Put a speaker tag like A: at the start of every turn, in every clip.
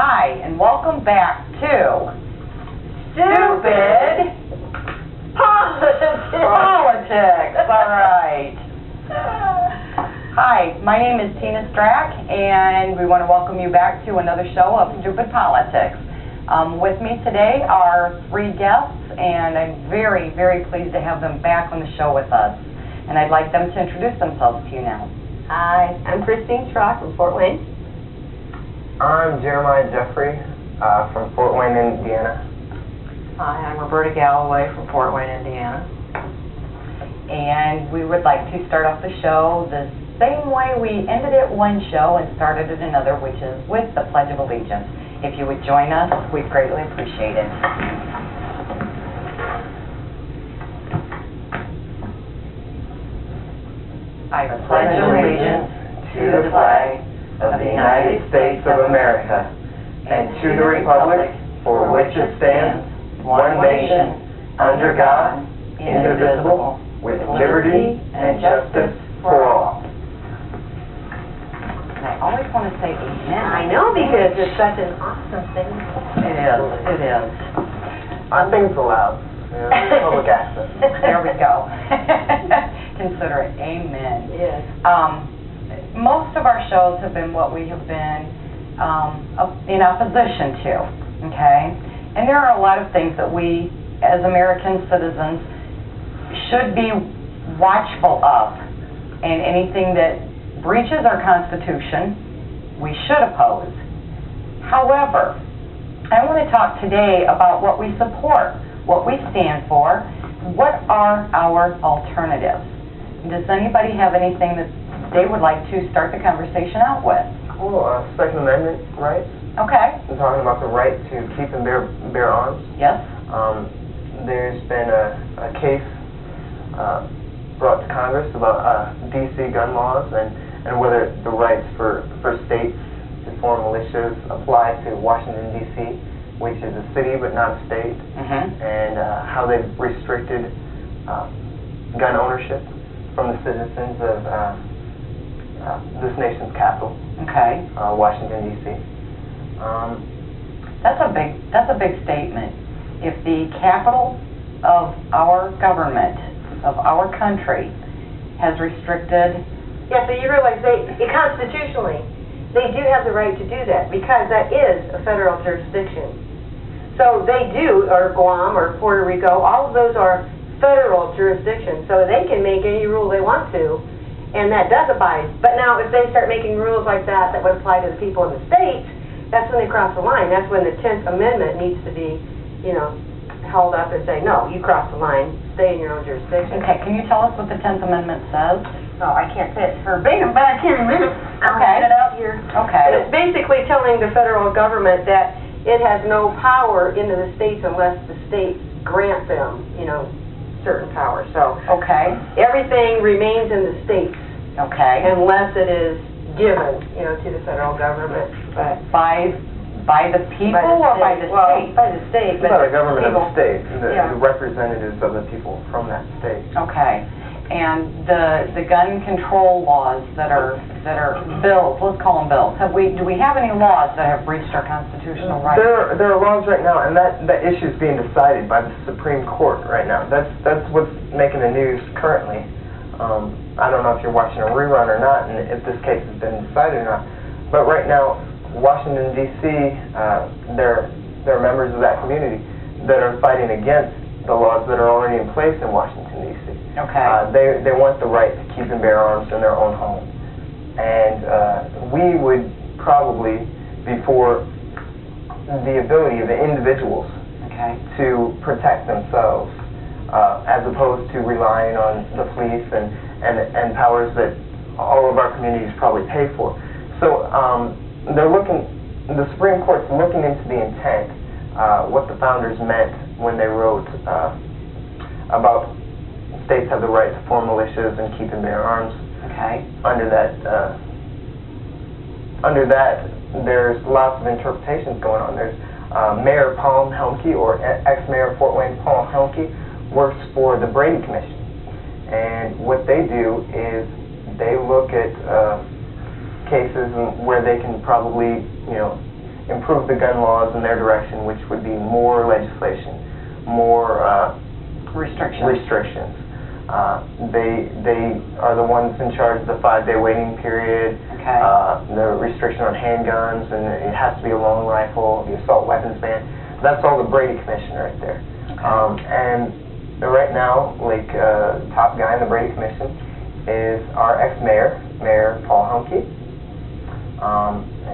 A: Hi, and welcome back to Stoopid Politics. All right. Hi, my name is Tina Strack, and we want to welcome you back to another show of Stoopid Politics. With me today are three guests, and I'm very, very pleased to have them back on the show with us. And I'd like them to introduce themselves to you now.
B: Hi, I'm Christine Schrock from Fort Wayne.
C: I'm Jeremiah Jeffrey from Fort Wayne, Indiana.
D: Hi, I'm Roberta Galloway from Fort Wayne, Indiana.
A: And we would like to start off the show the same way we ended it one show and started it another, which is with the Pledge of Allegiance. If you would join us, we'd greatly appreciate it. I pledge allegiance
C: to the flag of the United States of America and to the republic for which it stands, one nation, under God, indivisible, with liberty and justice for all.
A: And I always want to say amen.
B: I know, because it's such an awesome thing.
A: It is. It is.
C: I think it's allowed. Public access.
A: There we go. Consider it. Amen.
B: Yes.
A: Most of our shows have been what we have been in opposition to, okay? And there are a lot of things that we, as American citizens, should be watchful of. And anything that breaches our Constitution, we should oppose. However, I want to talk today about what we support, what we stand for, what are our alternatives. Does anybody have anything that they would like to start the conversation out with?
C: Cool. Second Amendment rights.
A: Okay.
C: I'm talking about the right to keep and bear arms.
A: Yes.
C: There's been a case brought to Congress about D.C. gun laws and whether the rights for states to form militias apply to Washington, D.C., which is a city but not a state, and how they've restricted gun ownership from the citizens of this nation's capital,
A: Okay.
C: Washington, D.C.
A: That's a big statement. If the capital of our government, of our country, has restricted...
B: Yeah, so you realize constitutionally, they do have the right to do that, because that is a federal jurisdiction. So they do, or Guam, or Puerto Rico, all of those are federal jurisdictions, so they can make any rule they want to, and that does abide. But now, if they start making rules like that would apply to the people in the states, that's when they cross the line. That's when the 10th Amendment needs to be, held up and say, no, you cross the line, stay in your own jurisdiction.
A: Okay, can you tell us what the 10th Amendment says?
B: Oh, I can't say it verbatim, but I can in a minute. I'll get it out here.
A: Okay.
B: But it's basically telling the federal government that it has no power into the states unless the states grant them, certain power. So
A: Okay.
B: everything remains in the states
A: Okay.
B: unless it is given, to the federal government. But
A: By the people or by the state?
B: By the state.
C: By the government of the state,
B: Yeah.
C: the representatives of the people from that state.
A: Okay. And the gun control laws that are bills, let's call them bills. Do we have any laws that have breached our constitutional rights?
C: There are laws right now, and that issue is being decided by the Supreme Court right now. That's what's making the news currently. I don't know if you're watching a rerun or not, and if this case has been decided or not. But right now, Washington, D.C., there are members of that community that are fighting against the laws that are already in place in Washington, D.C.
A: Okay.
C: They want the right to keep and bear arms in their own home. And we would probably be for the ability of the individuals to protect themselves, as opposed to relying on the police and powers that all of our communities probably pay for. So the Supreme Court's looking into the intent, what the founders meant when they wrote about states have the right to form militias and keep and bear arms.
A: Okay.
C: Under that, there's lots of interpretations going on. There's Mayor Paul Helmke, or ex-mayor of Fort Wayne Paul Helmke, works for the Brady Commission, and what they do is they look at cases where they can probably, improve the gun laws in their direction, which would be more legislation, more restrictions. They are the ones in charge of the 5-day waiting period, the restriction on handguns, and it has to be a long rifle, the assault weapons ban. That's all the Brady Commission right there. And right now, like, top guy in the Brady Commission is our ex-mayor, Mayor Paul Humke.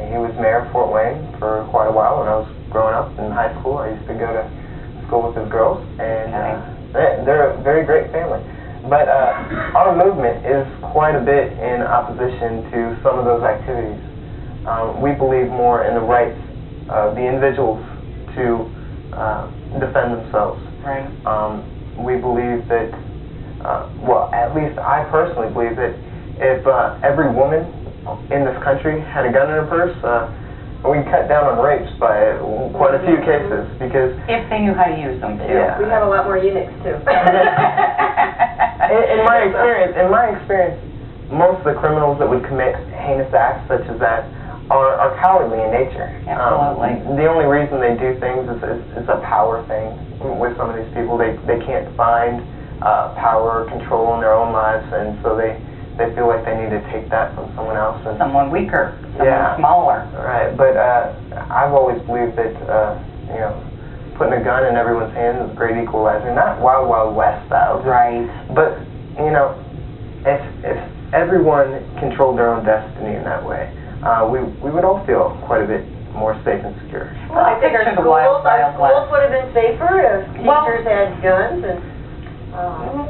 C: He was mayor of Fort Wayne for quite a while when I was growing up in high school. I used to go to school with his girls, and they're a very great family. But our movement is quite a bit in opposition to some of those activities. We believe more in the rights of the individuals to defend themselves.
A: Right.
C: We believe that, well, at least I personally believe that if every woman in this country had a gun in her purse, we can cut down on rapes by quite a few cases, because
A: if they knew how to use them too.
C: Yeah.
B: We have a lot more eunuchs too.
C: in my experience, most of the criminals that would commit heinous acts such as that are cowardly in nature.
A: Absolutely.
C: The only reason they do things is a power thing with some of these people. They can't find power or control in their own lives, and so they feel like they need to take that from someone else. And
A: someone weaker, someone smaller.
C: Right, but I've always believed that, you know, putting a gun in everyone's hands is a great equalizer. Not Wild Wild West style.
A: Right.
C: But, you know, if everyone controlled their own destiny in that way, we would all feel quite a bit more safe and secure.
B: Well, I think our schools would have been safer if teachers had guns and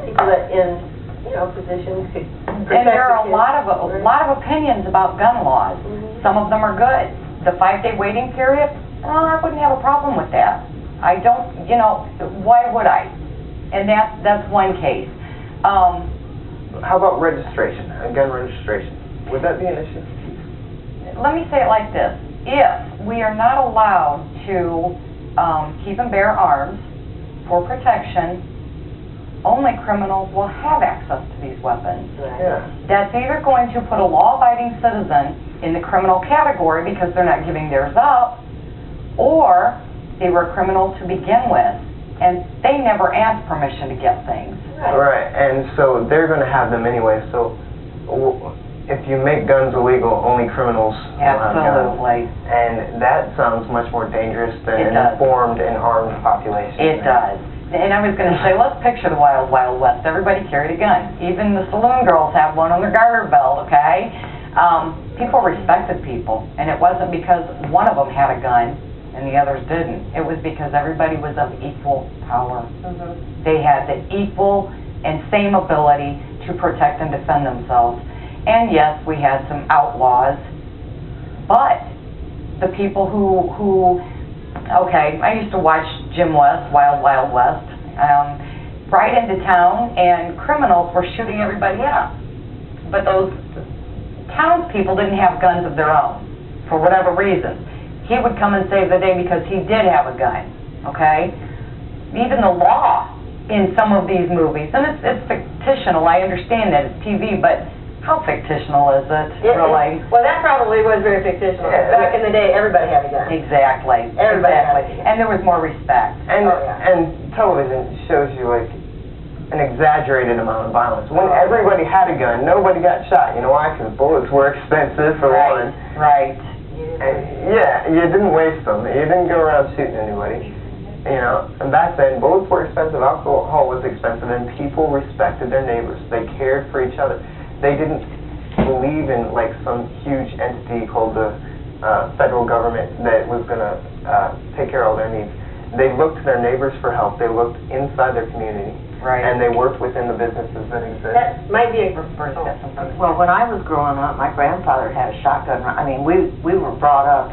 B: people that in positions could protect.
A: And there are
B: the
A: a lot of opinions about gun laws. Some of them are good. The 5-day waiting period, I wouldn't have a problem with that. I don't, why would I? And that's one case.
C: How about registration, gun registration? Would that be an issue?
A: Let me say it like this. If we are not allowed to keep and bear arms for protection, only criminals will have access to these weapons.
C: Yeah.
A: That's either going to put a law-abiding citizen in the criminal category because they're not giving theirs up, or they were criminals to begin with, and they never asked permission to get things.
C: Right, and so they're going to have them anyway, so if you make guns illegal, only criminals will have guns.
A: Absolutely.
C: And that sounds much more dangerous than an informed and armed population.
A: It does. And I was going to say, let's picture the Wild Wild West. Everybody carried a gun. Even the saloon girls have one on their garter belt, okay? People respected people, and it wasn't because one of them had a gun and the others didn't. It was because everybody was of equal power. They had the equal and same ability to protect and defend themselves. And yes, we had some outlaws, but the people who okay, I used to watch Jim West, Wild Wild West, right into town, and criminals were shooting everybody up. But those townspeople didn't have guns of their own, for whatever reason. He would come and save the day because he did have a gun, okay? Even the law in some of these movies, and it's fictional, I understand that it's TV, but how fictional is it, really?
B: Well, that probably was very fictional. Back in the day, everybody had a gun.
A: Exactly.
B: Everybody had a gun.
A: And there was more respect.
C: And television shows you, like, an exaggerated amount of violence. When everybody had a gun, nobody got shot. You know why? Because bullets were expensive, for one.
A: Right.
C: And, yeah, you didn't waste them. You didn't go around shooting anybody. You know, and back then, bullets were expensive, alcohol was expensive, and people respected their neighbors. They cared for each other. They didn't believe in, like, some huge entity called the federal government that was going to take care of all their needs. They looked to their neighbors for help. They looked inside their community.
A: Right.
C: And they worked within the businesses that exist.
B: That might be a...
D: Well, when I was growing up, my grandfather had a shotgun. I mean, we were brought up,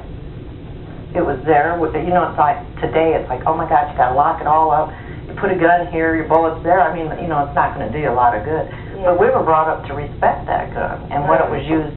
D: it was there. It's like today, it's like, oh my God, you got to lock it all up. You put a gun here, your bullet's there. I mean, it's not going to do you a lot of good. But we were brought up to respect that gun and what it was used